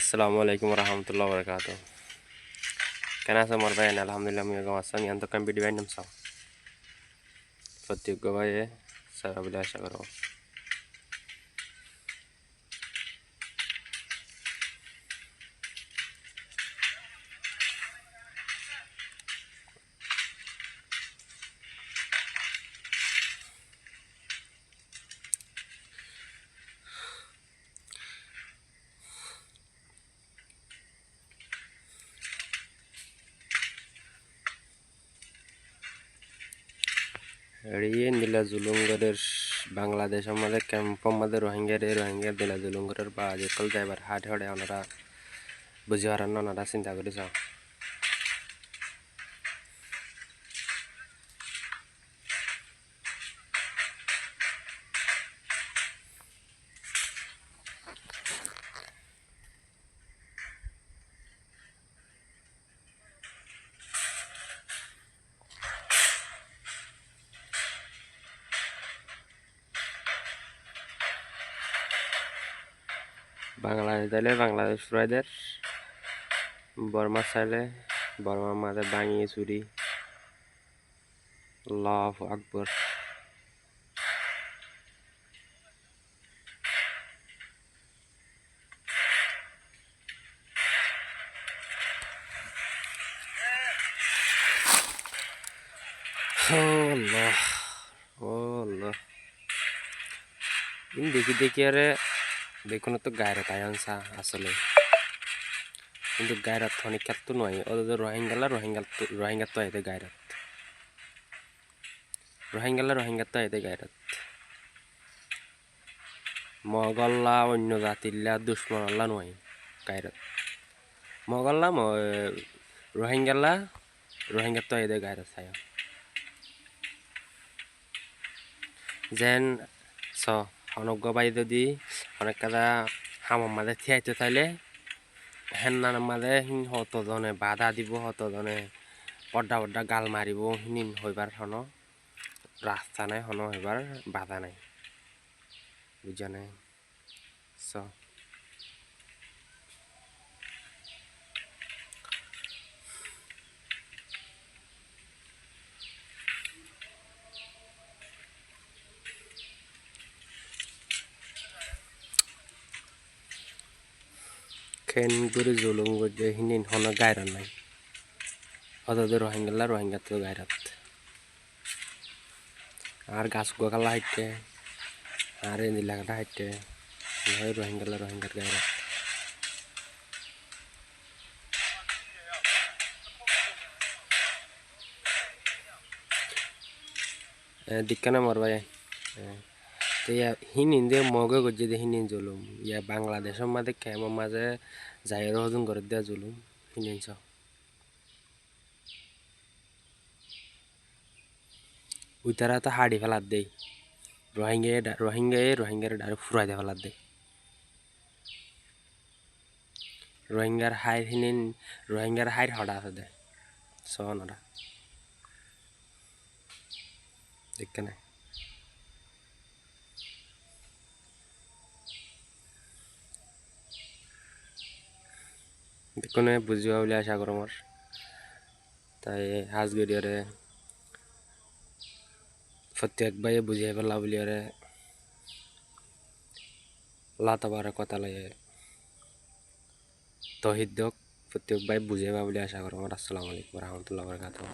আসসালামু আলাইকুম রহমতুল্লাহ বরকাত। কেন আছে মোর ভাই? আলহামদুলিল্লাহ আমি গাম আসাম ইয়ান তো কম্পিটিভ আইনাম সাও প্রত্যেক ভাই সারা বলে আশা করো। এড়িয়ে দিলা জুলুঙ্গরের বাংলাদেশ আমাদের ক্যাম্প আমাদের রোহিঙ্গার দিলা জুলুঙ্গরের বা যেকল যাইবার হাট হড়ে ওনারা বুঝি হারান ওনারা চিন্তা করে যাও। বাংলাদেশ তাইলে বাংলাদেশ ফুরাইদের, বর্মা চাইলে বর্মার মাঝে ভাঙিয়ে চুরি আল্লাহু আকবর। আল্লাহ আল্লাহ দেখি দেখি আরে দেখুন তো গায়ের তাই আনসা আসলে, কিন্তু গায়রাত অনেক তো নয় ওদের রোহিঙ্গা তো আইতে গায়রাত রোহিঙ্গা তো আইতে গায়রাত মগল্লা অন্য জাতিল্লা দুশ্মন আল্লাহ নয় গায়রাত মগল্লা রোহিঙ্গাল্লা রোহিঙ্গা তো আইতে গায়রাত চাই যেন স অনজ্ঞ বাই যদি অনেক কাদা হামার মাঝে থিয়াইতে চাইলে হেন্নার মাঝে হতজনে বাধা দিব, হতজনে পড্ডা পড্ডা গাল মারিব, হিনিন হইবার হন রাস্তা নাই, হন হইবার বাধা নাই, বুঝা নাই স খেন করে জুলুম করছে হিনিন হন গায়রান নাই অতদের রোহিঙ্গা তো গায়রাত আর গাছ গোকালা হাইটে আর এন্দি লাগাটা হাইটে রোহিঙ্গার গায়রাত দিক্কানা মর ভাই তো ইয়া হিনিন দিয়ে মগে করছে যে হিনিন জুলুম ইয়া বাংলাদেশের মাঝে কেমন মাঝে যাইরো হজুম করে দেয়া জুলুম হিনিন চ উইতারা তো হাড়ি ফেলার দেই রোহিঙ্গার ডারে ফুরাই দিয়ে ফেলার দেই রোহিঙ্গার হাইর হড়া আছে দে সনরা দেখতে নাই দেখুন বুঝিবা বলে আশা করো আমার তাই হাজগড়িয়ারে প্রত্যেক ভাই বুঝিয়ে পেলা বলি আরে লাতাবার কথা লাগে তহিদ প্রত্যেক ভাই বুঝাইবা বলে আশা করো আমার। আসসালামু আলাইকুম রহমতুল্লাহ বরকাতুহ।